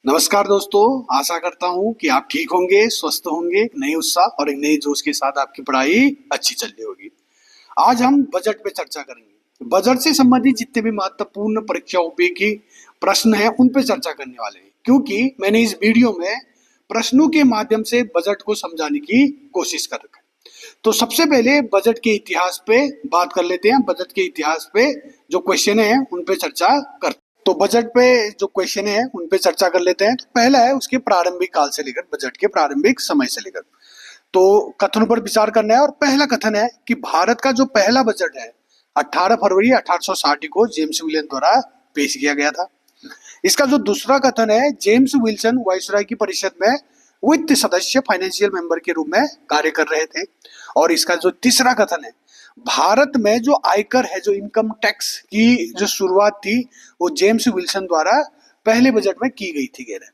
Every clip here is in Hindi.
नमस्कार दोस्तों, आशा करता हूँ कि आप ठीक होंगे, स्वस्थ होंगे, एक नए उत्साह और एक नए जोश के साथ आपकी पढ़ाई अच्छी चल रही होगी। आज हम बजट पे चर्चा करेंगे। बजट से संबंधित जितने भी महत्वपूर्ण परीक्षा उपयोगी प्रश्न हैं, उन पे चर्चा करने वाले हैं, क्योंकि मैंने इस वीडियो में प्रश्नों के माध्यम से बजट को समझाने की कोशिश कर रखा है। तो सबसे पहले बजट के इतिहास पे बात कर लेते हैं। बजट के इतिहास पे जो क्वेश्चन है उन पे चर्चा करते हैं। तो बजट पे जो क्वेश्चन है उन पे चर्चा कर लेते हैं। तो पहला है उसके प्रारंभिक काल से लेकर, बजट के प्रारंभिक समय से लेकर तो कथनों पर विचार करना है। और पहला कथन है कि भारत का जो पहला बजट है 18 फरवरी 1860 को जेम्स विलियम द्वारा पेश किया गया था। इसका जो दूसरा कथन है, जेम्स विल्सन वायसराय की परिषद में वित्त सदस्य फाइनेंशियल मेंबर के रूप में कार्य कर रहे थे। और इसका जो तीसरा कथन है, भारत में जो आयकर है, जो इनकम टैक्स की जो शुरुआत थी, वो जेम्स विल्सन द्वारा पहले बजट में की गई थी। कह रहे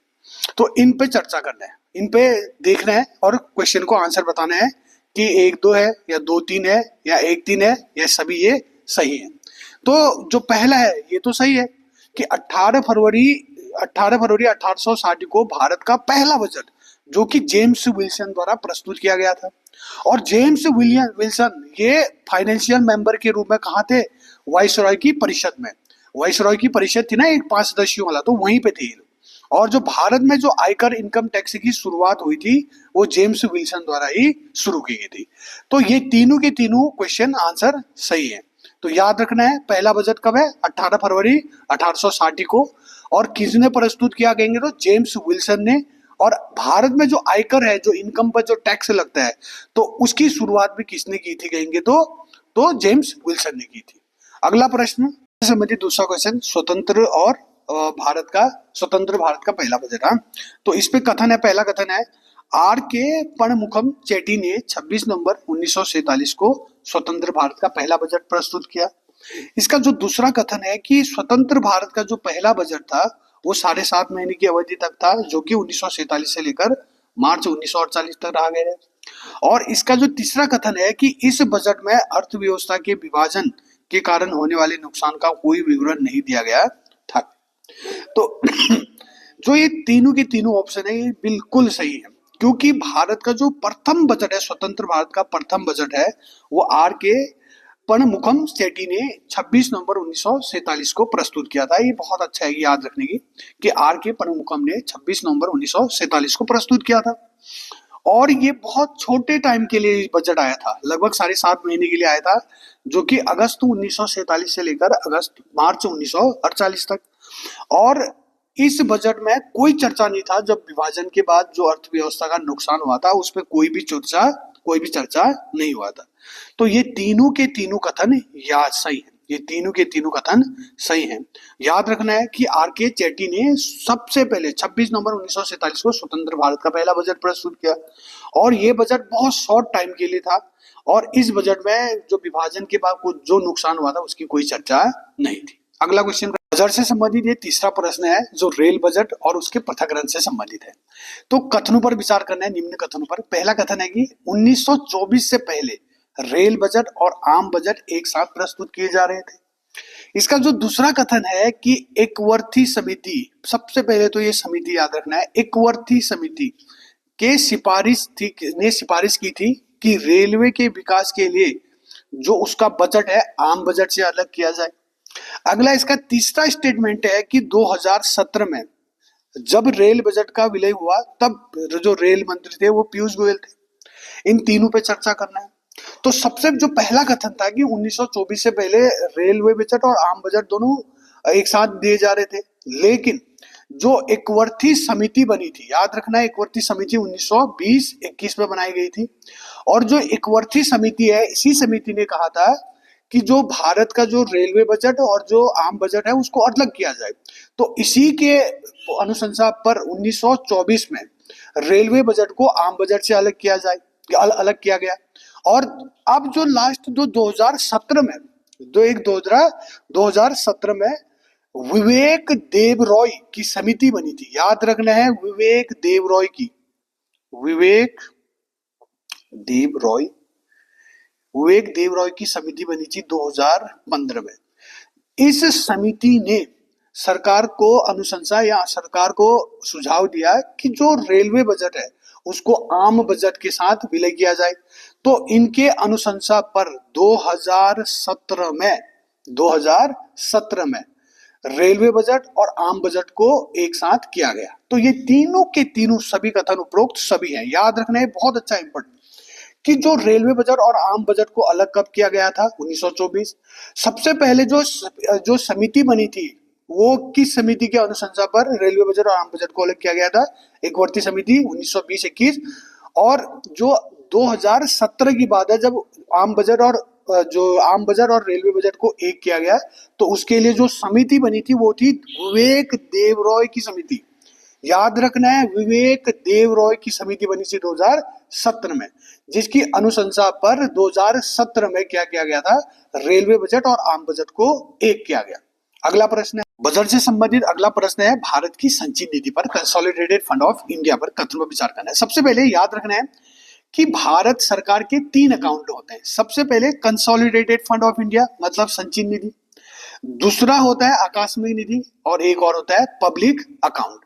तो इन पे चर्चा करना है, इन पे देखना है और क्वेश्चन को आंसर बताना है कि 1-2 है या 2-3 है या 1-3 है या सभी ये सही है। तो जो पहला है ये तो सही है कि 18 फरवरी 1860 को भारत का पहला बजट जो कि जेम्स विल्सन द्वारा प्रस्तुत किया गया था। और जेम्स विल्सन ये फाइनेंशियल मेंबर के रूप में कहाँ थे? वाइसरॉय की परिषद में। वाइसरॉय की परिषद थी ना, एक 5 सदस्यों वाला, तो वहीं पे थी। और जो भारत में जो आयकर इनकम टैक्स की शुरुआत हुई थी वो जेम्स विल्सन द्वारा ही शुरू की गई थी। तो ये तीनों के तीनों क्वेश्चन आंसर सही है। तो याद रखना है, पहला बजट कब है? 18 फरवरी 1860 को। और किसने प्रस्तुत किया कहेंगे तो जेम्स विल्सन ने। और भारत में जो आयकर है, जो इनकम पर जो टैक्स लगता है, तो उसकी शुरुआत भी किसने की थी कहेंगे तो जेम्स विल्सन ने की थी। अगला प्रश्न संबंधित दूसरा क्वेश्चन, स्वतंत्र भारत का पहला बजट। हाँ, तो इस पे कथन है, पहला कथन है, आर के पणमुखम चेट्टी ने 26 नवंबर 1947 को स्वतंत्र भारत का पहला बजट प्रस्तुत किया। इसका जो दूसरा कथन है कि स्वतंत्र भारत का जो पहला बजट था वो 7.5 महीने की अवधि तक था, जो कि 1947 से लेकर मार्च 1948 तक रहा गया है। और इसका जो तीसरा कथन है कि इस बजट में अर्थव्यवस्था के विभाजन के कारण होने वाले नुकसान का कोई विवरण नहीं दिया गया था। तो जो ये तीनों के तीनों ऑप्शन है ये बिल्कुल सही है, क्योंकि भारत का जो प्रथम बजट है, स्वतंत्र भारत का प्रथम बजट है, वो आर के पणमुखम चेट्टी ने 26 नवंबर 1947 को प्रस्तुत किया था। ये बहुत अच्छा है याद रखने की कि आर के पणमुखम ने 26 नवंबर 1947 को प्रस्तुत किया था। और ये बहुत छोटे टाइम के लिए बजट आया था, लगभग 7.5 महीने के लिए आया था, जो कि अगस्त 1947 से लेकर मार्च 1948 तक। और इस बजट में कोई चर्चा नहीं था। जब विभाजन के बाद जो अर्थव्यवस्था का नुकसान हुआ था उस पर कोई भी चर्चा नहीं हुआ था। तो ये तीनों के तीनों कथन याद सही है, ये तीनों के तीनों कथन सही हैं। याद रखना है कि आर के चेट्टी ने सबसे पहले 26 नवंबर 1947 को स्वतंत्र भारत का पहला बजट प्रस्तुत किया। और ये बजट बहुत शॉर्ट टाइम के लिए था। और इस बजट में जो विभाजन के बाद जो नुकसान हुआ था उसकी कोई चर्चा नहीं थी। अगला क्वेश्चन बजट से संबंधित ये तीसरा प्रश्न है, जो रेल बजट और उसके पृथक्करण से संबंधित है। तो कथनों पर विचार करना है, निम्न कथनों पर। पहला कथन है कि 1924 से पहले रेल बजट और आम बजट एक साथ प्रस्तुत किए जा रहे थे। इसका जो दूसरा कथन है कि एकवर्ती समिति, सबसे पहले तो ये समिति याद रखना है, एकवर्ती समिति के सिफारिश की थी कि रेलवे के विकास के लिए जो उसका बजट है आम बजट से अलग किया जाए। अगला इसका तीसरा स्टेटमेंट है कि 2017 में जब रेल बजट का विलय हुआ तब जो रेल मंत्री थे वो पीयूष गोयल थे। इन तीनों पे चर्चा करना है। तो सबसे जो पहला कथन था कि 1924 से पहले रेलवे बजट और आम बजट दोनों एक साथ दिए जा रहे थे, लेकिन जो एकवर्ती समिति बनी थी, याद रखना है, एकवर्ती समिति 1920-21 में बनाई गई थी। और जो एकवर्ती समिति है, इसी समिति ने कहा था कि जो भारत का जो रेलवे बजट और जो आम बजट है उसको अलग किया जाए। तो इसी के अनुशंसा पर 1924 में रेलवे बजट को आम बजट से अलग किया गया। और अब जो लास्ट 2017 में 2017 में विवेक देव रॉय की समिति बनी थी। याद रखना है, विवेक देव रॉय की समिति बनी थी 2015 में। इस समिति ने सरकार को अनुशंसा या सरकार को सुझाव दिया कि जो रेलवे बजट है उसको आम बजट के साथ विलय किया जाए। तो इनके अनुशंसा पर 2017 में रेलवे बजट और आम बजट को एक साथ किया गया। तो ये तीनों के तीनों सभी कथन उपरोक्त सभी हैं, याद रखना है, बहुत अच्छा इंपॉर्टेंट कि जो रेलवे बजट और आम बजट को अलग कब किया गया था, 1924। सबसे पहले जो समिति बनी थी वो किस समिति के अनुशंसा पर रेलवे बजट और आम बजट को अलग किया गया था, एक वर्ती समिति 1920-21। और जो 2017 की बात है जब आम बजट और रेलवे बजट को एक किया गया, तो उसके लिए जो समिति बनी थी वो थी विवेक देवरॉय की समिति। याद रखना है, विवेक देवरॉय की समिति बनी थी 2017 में, जिसकी अनुशंसा पर 2017 में क्या किया गया था, रेलवे बजट और आम बजट को एक किया गया। अगला प्रश्न है बजट से संबंधित, अगला प्रश्न है भारत की संचित निधि पर, कंसोलिडेटेड फंड ऑफ इंडिया पर कथन पर विचार करना है। सबसे पहले याद रखना है कि भारत सरकार के 3 अकाउंट होते हैं। सबसे पहले कंसोलिडेटेड फंड ऑफ इंडिया मतलब संचित निधि, दूसरा होता है आकस्मिक निधि और एक और होता है पब्लिक अकाउंट।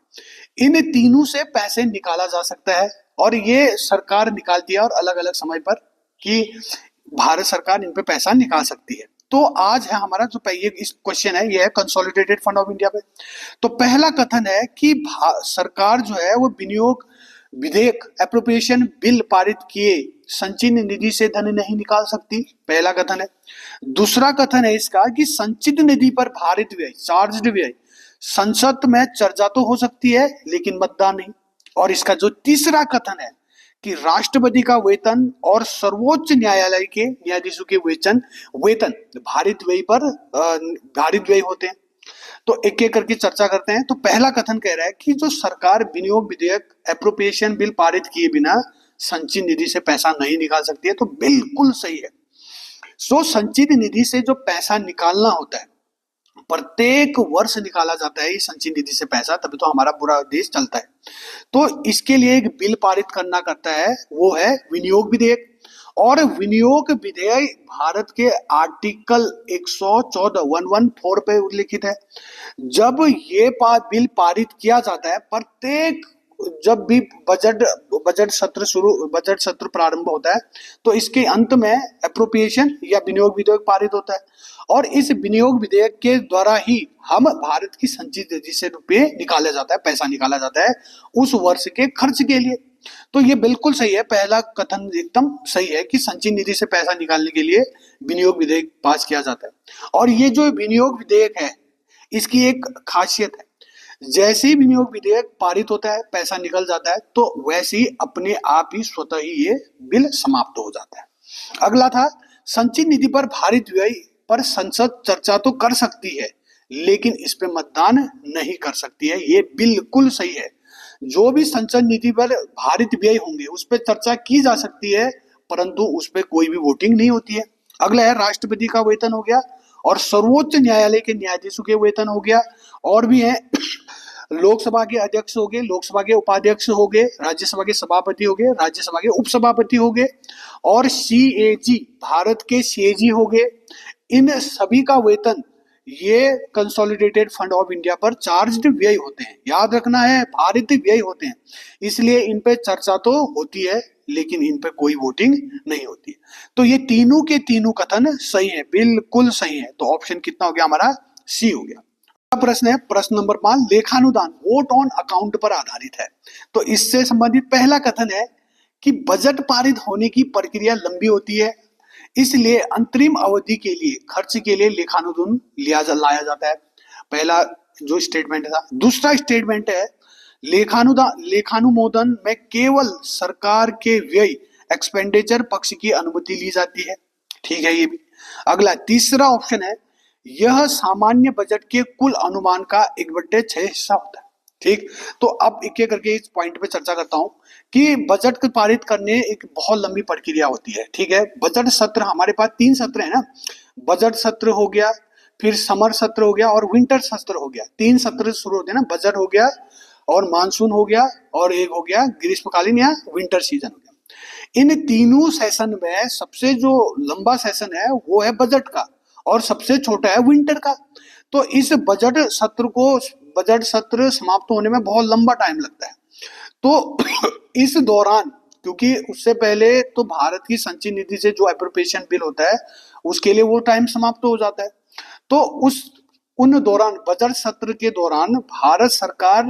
इन तीनों से पैसे निकाला जा सकता है और ये सरकार निकालती है और अलग अलग समय पर कि भारत सरकार इन पे पैसा निकाल सकती है। तो आज है हमारा जो इस क्वेश्चन है, ये है कंसोलिडेटेड फंड ऑफ इंडिया पे। तो पहला कथन है कि सरकार जो है वो विनियोग विधेयक एप्रोप्रिएशन बिल पारित किए संचित निधि से धन नहीं निकाल सकती, पहला कथन है। दूसरा कथन है इसका कि संचित निधि पर भारित व्यय, चार्ज्ड व्यय संसद में चर्चा तो हो सकती है लेकिन मतदान नहीं। और इसका जो तीसरा कथन है कि राष्ट्रपति का वेतन और सर्वोच्च न्यायालय के न्यायाधीशों के वेतन भारित व्यय होते हैं। तो एक एक करके चर्चा करते हैं। तो पहला कथन कह रहा है कि जो सरकार विनियोग विधेयक एप्रोप्रिएशन बिल पारित किए बिना संचित निधि से पैसा नहीं निकाल सकती है, तो बिल्कुल सही है। संचित निधि से जो पैसा निकालना होता है प्रत्येक वर्ष निकाला जाता है इस संचित निधि से पैसा, तभी तो हमारा पूरा देश चलता है। तो इसके लिए एक बिल पारित करता है, वो है विनियोग विधेयक। और विनियोग विधेयक भारत के आर्टिकल 114 पे उल्लिखित है। जब ये बिल पारित किया जाता है, जब भी बजट सत्र प्रारंभ होता है, तो इसके अंत में एप्रोप्रिएशन या विनियोग विधेयक पारित होता है और इस विनियोग विधेयक के द्वारा ही हम भारत की संचित निधि से रुपये निकाला जाता है, पैसा निकाला जाता है उस वर्ष के खर्च के लिए। तो ये बिल्कुल सही है, पहला कथन एकदम सही है कि संचित निधि से पैसा निकालने के लिए विनियोग विधेयक पास किया जाता है। और ये जो विनियोग विधेयक है इसकी एक खासियत है, जैसे ही विनियोग विधेयक पारित होता है पैसा निकल जाता है, तो वैसे ही अपने आप ही स्वतः ही ये बिल समाप्त हो जाता है। अगला था संचित निधि पर भारित व्यय पर संसद चर्चा तो कर सकती है लेकिन इस पे मतदान नहीं कर सकती है, ये बिल्कुल सही है। जो भी संसद निधि पर भारित व्यय होंगे उस पर चर्चा की जा सकती है परंतु उस पर कोई भी वोटिंग नहीं होती है। अगला है राष्ट्रपति का वेतन हो गया और सर्वोच्च न्यायालय के न्यायाधीशों के वेतन हो गया, और भी है लोकसभा के अध्यक्ष हो गए, लोकसभा के उपाध्यक्ष हो गए, राज्यसभा के सभापति हो गए, राज्यसभा के उपसभापति हो गए और सीएजी भारत के सीएजी हो गए। इन सभी का वेतन ये कंसोलिडेटेड फंड ऑफ इंडिया पर चार्ज्ड व्यय होते हैं, याद रखना है भारित व्यय होते हैं, इसलिए इन पे चर्चा तो होती है लेकिन इन पे कोई वोटिंग नहीं होती है। तो ये तीनों के तीनों कथन सही है, बिल्कुल सही है। तो ऑप्शन कितना हो गया हमारा, सी हो गया। प्रश्न है प्रश्न नंबर 5, लेखानुदान वोट ऑन अकाउंट पर आधारित है। तो इससे संबंधित पहला कथन है कि बजट पारित होने की प्रक्रिया लंबी होती है, इसलिए अंतरिम अवधि के लिए खर्च के लिए लेखानुदान लाया जाता है, पहला जो स्टेटमेंट था। दूसरा स्टेटमेंट है लेखानुमोदन में केवल सरकार के व्यय एक्सपेंडिचर पक्ष की अनुमति ली जाती है, ठीक है ये भी। अगला तीसरा ऑप्शन है यह सामान्य बजट के कुल अनुमान का 1/6 हिस्सा होता है, ठीक। तो अब एक एक करके इस पॉइंट पे चर्चा करता हूं कि बजट को पारित करने एक बहुत लंबी प्रक्रिया होती है, ठीक है। बजट सत्र हमारे पास 3 सत्र है ना, बजट सत्र हो गया, फिर समर सत्र हो गया और विंटर सत्र हो गया। 3 सत्र शुरू होते हैं ना, बजट हो गया और मानसून हो गया और एक हो गया ग्रीष्मकालीन या विंटर सीजन हो गया। इन तीनों सेशन में सबसे जो लंबा सेशन है वो है बजट का और सबसे छोटा है विंटर का। तो इस बजट सत्र समाप्त होने में बहुत लंबा टाइम लगता है। तो इस दौरान, क्योंकि उससे पहले तो भारत की संचयी निधि से जो अप्रोप्रिएशन बिल होता है उसके लिए वो टाइम समाप्त हो जाता है। तो उन दौरान, बजट सत्र के दौरान भारत सरकार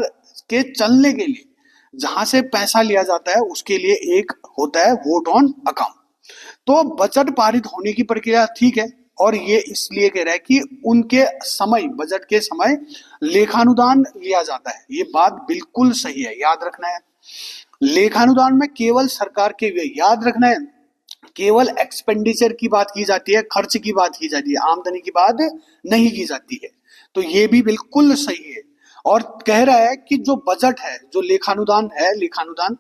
के चलने के लिए जहां से पैसा लिया जाता है उसके लिए एक होता है वोट ऑन अकाउंट। तो बजट पारित होने की प्रक्रिया ठीक है, और ये इसलिए कह रहा है कि उनके समय, बजट के समय लेखानुदान लिया जाता है। ये बात बिल्कुल सही है, याद रखना है। लेखानुदान में केवल सरकार के, याद रखना है, केवल एक्सपेंडिचर की बात की जाती है, खर्च की बात की जाती है, आमदनी की बात नहीं की जाती है। तो ये भी बिल्कुल सही है। और कह रहा है कि जो बजट है, जो लेखानुदान है, लेखानुदान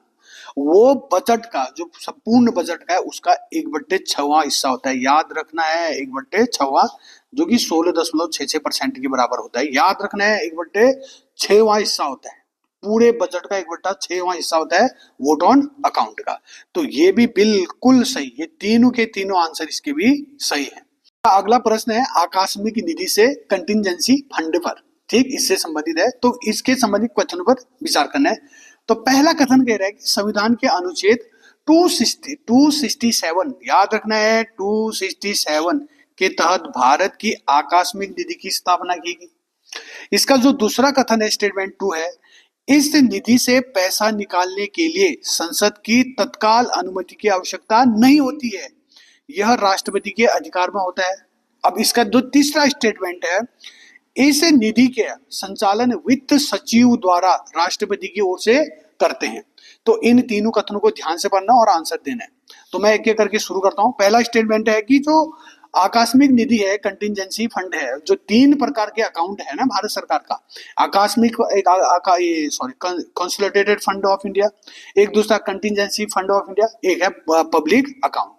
वो बजट का, जो संपूर्ण बजट का है उसका 1/6वां हिस्सा होता है। याद रखना है 1/6वां, जो कि 16.66% के बराबर होता है। याद रखना है 1/6वां हिस्सा होता है, पूरे बजट का 1/6वां हिस्सा होता है वोट ऑन अकाउंट का। तो ये भी बिल्कुल सही, ये तीनों के तीनों आंसर इसके भी सही है। अगला प्रश्न है आकस्मिक निधि से कंटिजेंसी फंड पर, ठीक, इससे संबंधित है। तो इसके संबंधित क्वेश्चन पर विचार करना है। तो पहला कथन कह रहा है कि संविधान के अनुच्छेद 267, याद रखना है 267 के तहत भारत की आकस्मिक निधि की स्थापना की गई। इसका जो दूसरा कथन है, स्टेटमेंट 2 है, इस निधि से पैसा निकालने के लिए संसद की तत्काल अनुमति की आवश्यकता नहीं होती है, यह राष्ट्रपति के अधिकार में होता है। अब इसका जो तीसरा स्टेटमेंट है, इस निधि के संचालन वित्त सचिव द्वारा राष्ट्रपति की ओर से करते हैं। तो इन तीनों कथनों को ध्यान से पढ़ना और आंसर देना है। तो मैं एक एक करके शुरू करता हूं। पहला स्टेटमेंट है कि जो आकस्मिक निधि है, कंटिजेंसी फंड है, जो 3 प्रकार के अकाउंट है ना भारत सरकार का, आकस्मिक कंसोलिडेटेड फंड ऑफ इंडिया, एक दूसरा कंटिजेंसी फंड ऑफ इंडिया, एक है पब्लिक अकाउंट।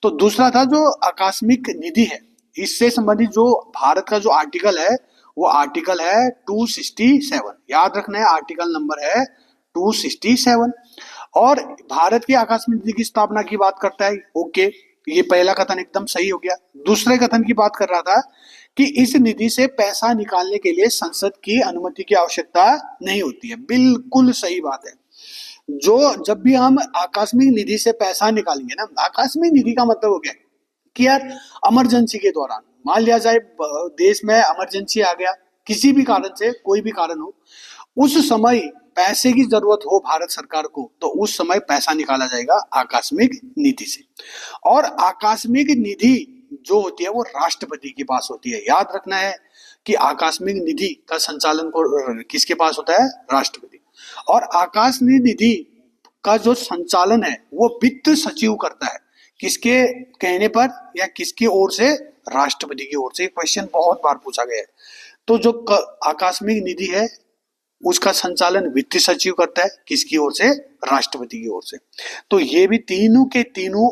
तो दूसरा था जो आकस्मिक निधि है, इससे संबंधित जो भारत का जो आर्टिकल है वो आर्टिकल है 267, याद रखना है आर्टिकल नंबर है 267। और भारत की आकस्मिक निधि की स्थापना की बात करता है। ओके, ये पहला कथन एकदम सही हो गया। दूसरे कथन की बात कर रहा था कि इस निधि से पैसा निकालने के लिए संसद की अनुमति की आवश्यकता नहीं होती है, बिल्कुल सही बात है। जो जब भी हम आकस्मिक निधि से पैसा निकालेंगे ना, आकस्मिक निधि का मतलब हो गया कि यार इमरजेंसी के दौरान, मान लिया जाए देश में इमरजेंसी आ गया, किसी भी कारण से, कोई भी कारण हो, उस समय पैसे की जरूरत हो भारत सरकार को, तो उस समय पैसा निकाला जाएगा आकस्मिक निधि से। और आकस्मिक निधि जो होती है वो राष्ट्रपति के पास होती है। याद रखना है कि आकस्मिक निधि का संचालन किसके पास होता है? राष्ट्रपति। और आकस्मिक निधि का जो संचालन है वो वित्त सचिव करता है। किसके कहने पर या किसकी ओर से? राष्ट्रपति की ओर से। क्वेश्चन बहुत बार पूछा गया है। तो जो आकस्मिक निधि है उसका संचालन वित्त सचिव करता है, किसकी ओर से? राष्ट्रपति की ओर से। तो ये भी तीनों के तीनों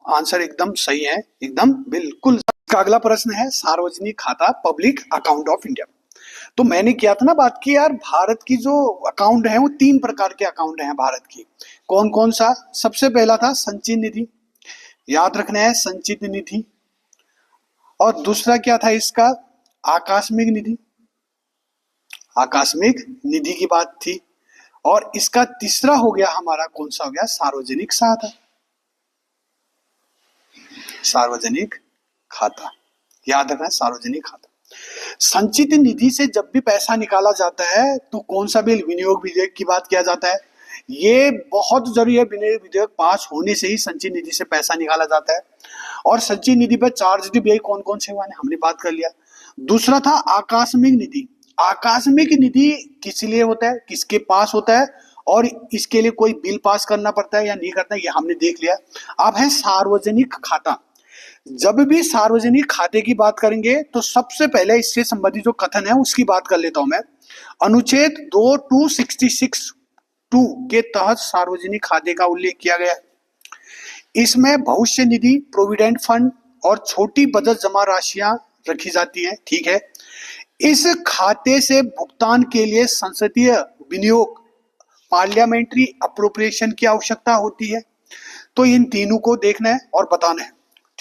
आंसर एकदम सही है, एकदम बिल्कुल। अगला प्रश्न है सार्वजनिक खाता, पब्लिक अकाउंट ऑफ इंडिया। तो मैंने किया था ना बात की यार, भारत की जो अकाउंट है वो 3 प्रकार के अकाउंट हैं भारत की। कौन कौन सा? सबसे पहला था संचित निधि, याद रखना है संचित निधि। और दूसरा क्या था इसका? आकस्मिक निधि, आकस्मिक निधि की बात थी। और इसका तीसरा हो गया हमारा, कौन सा हो गया? सार्वजनिक खाता, सार्वजनिक खाता, याद रखना है सार्वजनिक खाता। संचित निधि से जब भी पैसा निकाला जाता है तो कौन सा बिल? विनियोग विधेयक की बात किया जाता है। ये बहुत जरूरी है, विनियोग विधेयक पास होने से ही संचित निधि से पैसा निकाला जाता है। और संचित निधि पर चार्ज व्यय कौन कौन से हुआ है हमने बात कर लिया। दूसरा था आकस्मिक निधि। आकस्मिक निधि किस लिए होता है, किसके पास होता है, और इसके लिए कोई बिल पास करना पड़ता है या नहीं करता है, ये हमने देख लिया। अब है सार्वजनिक खाता। जब भी सार्वजनिक खाते की बात करेंगे तो सबसे पहले इससे संबंधित जो कथन है उसकी बात कर लेता हूं मैं। अनुच्छेद 266(2) के तहत सार्वजनिक खाते का उल्लेख किया गया है। इसमें भविष्य निधि, प्रोविडेंट फंड और छोटी बचत जमा राशियां रखी जाती हैं, ठीक है। इस खाते से भुगतान के लिए संसदीय विनियोग, पार्लियामेंट्री अप्रोप्रिएशन की आवश्यकता होती है। तो इन तीनों को देखना है और बताना है,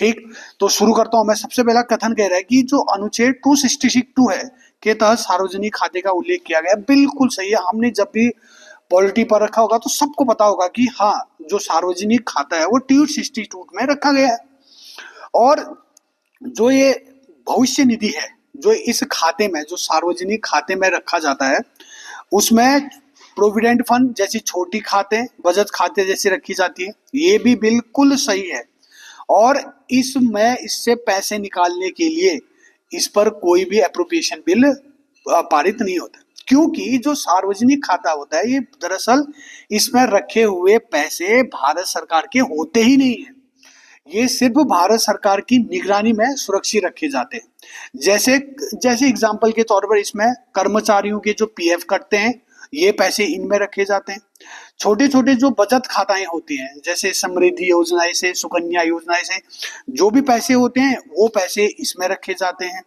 ठीक, तो शुरू करता हूं मैं। सबसे पहला कथन कह रहा है कि जो अनुच्छेद 266(2) है के तहत सार्वजनिक खाते का उल्लेख किया गया है, बिल्कुल सही है। हमने जब भी पॉलिटी पर रखा होगा तो सबको पता होगा कि हाँ, जो सार्वजनिक खाता है वो 266 में रखा गया है। और जो ये भविष्य निधि है, जो इस खाते में, जो सार्वजनिक खाते में रखा जाता है, उसमें प्रोविडेंट फंड जैसी छोटी खाते, बचत खाते जैसी रखी जाती है, ये भी बिल्कुल सही है। और इसमें इससे पैसे निकालने के लिए इस पर कोई भी एप्रोप्रिएशन बिल पारित नहीं होता, क्योंकि जो सार्वजनिक खाता होता है ये दरअसल इसमें रखे हुए पैसे भारत सरकार के होते ही नहीं है, ये सिर्फ भारत सरकार की निगरानी में सुरक्षित रखे जाते हैं। जैसे जैसे एग्जाम्पल के तौर पर इसमें कर्मचारियों के जो पीएफ कटते हैं, ये पैसे इनमें रखे जाते हैं। छोटे छोटे जो बचत खाताएं होती हैं, जैसे समृद्धि योजना से, सुकन्या योजना से जो भी पैसे होते हैं वो पैसे इसमें रखे जाते हैं।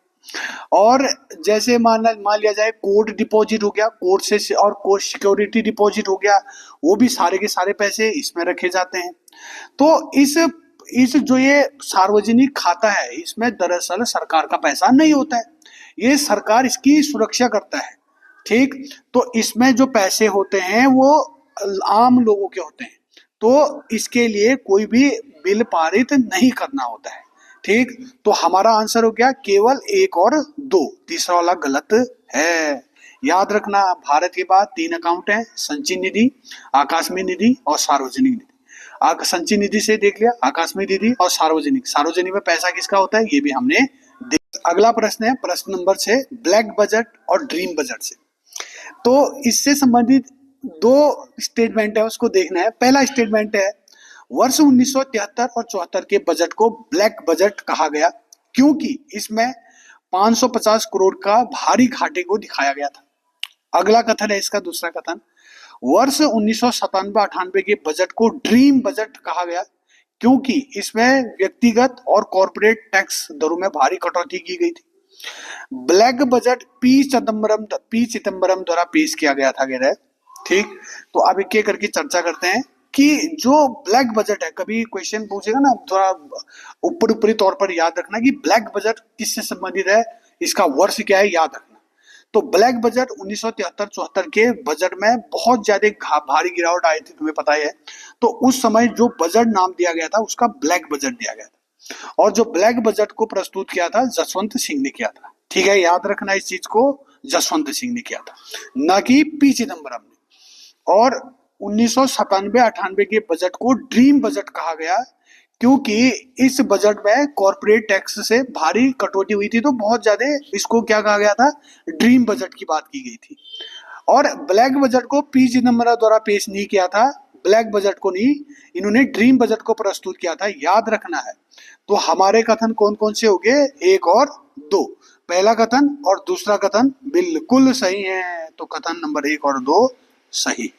और जैसे मान लिया जाए कोर्ट डिपॉजिट हो गया, कोर्ट से, और कोर्ट सिक्योरिटी डिपॉजिट हो गया, वो भी सारे के सारे पैसे इसमें रखे जाते हैं। तो इस जो ये सार्वजनिक खाता है, इसमें दरअसल सरकार का पैसा नहीं होता है, ये सरकार इसकी सुरक्षा करता है। ठीक, तो इसमें जो पैसे होते हैं वो आम लोगों के होते हैं, तो इसके लिए कोई भी बिल पारित नहीं करना होता है। ठीक, तो हमारा आंसर हो गया केवल 1 और 2, तीसरा वाला गलत है। याद रखना, भारत के बाद 3 अकाउंट है, संचयी निधि, आकस्मिक निधि और सार्वजनिक निधि। संचयी निधि से देख लिया, आकस्मिक निधि और सार्वजनिक। सार्वजनिक में पैसा किसका होता है ये भी हमने देख। अगला प्रश्न है प्रश्न नंबर 6, ब्लैक बजट और ड्रीम बजट से। तो इससे संबंधित 2 स्टेटमेंट है, उसको देखना है। पहला स्टेटमेंट है, वर्ष 1973 और 74 के बजट को ब्लैक बजट कहा गया क्योंकि इसमें 550 करोड़ का भारी घाटे को दिखाया गया था। अगला कथन है इसका, दूसरा कथन, वर्ष 1997-98 के बजट को ड्रीम बजट कहा गया क्योंकि इसमें व्यक्तिगत और कॉर्पोरेट टैक्स दरों में भारी कटौती की गई थी। ब्लैक बजट पी चिदम्बरम द्वारा पेश किया गया था कह रहे। ठीक, तो अब एक एक करके चर्चा करते हैं कि जो ब्लैक बजट है, कभी क्वेश्चन पूछेगा ना, थोड़ा ऊपरी तौर पर याद रखना कि ब्लैक बजट किससे संबंधित है, इसका वर्ष क्या है याद रखना। तो ब्लैक बजट 1973-74 के बजट में बहुत ज्यादा भारी गिरावट आई थी, तुम्हें पता ही है। तो उस समय जो बजट नाम दिया गया था उसका ब्लैक बजट दिया गया था, और जो ब्लैक बजट को प्रस्तुत किया था जसवंत सिंह ने किया था। ठीक है, याद रखना इस चीज को, जसवंत सिंह ने किया था, न कि पी चिदम्बरम ने। और 1997-98 के बजट को ड्रीम बजट कहा गया क्योंकि इस बजट में कॉर्पोरेट टैक्स से भारी कटौती हुई थी, तो बहुत ज्यादा इसको क्या कहा गया था, ड्रीम बजट की बात की गई थी। और ब्लैक बजट को पी चिदम्बरम द्वारा पेश नहीं किया था, ब्लैक बजट को नहीं, इन्होंने ड्रीम बजट को प्रस्तुत किया था, याद रखना है। तो हमारे कथन कौन कौन से हो गए, 1 और 2। पहला कथन और दूसरा कथन बिल्कुल सही है, तो कथन नंबर 1 और 2 सही।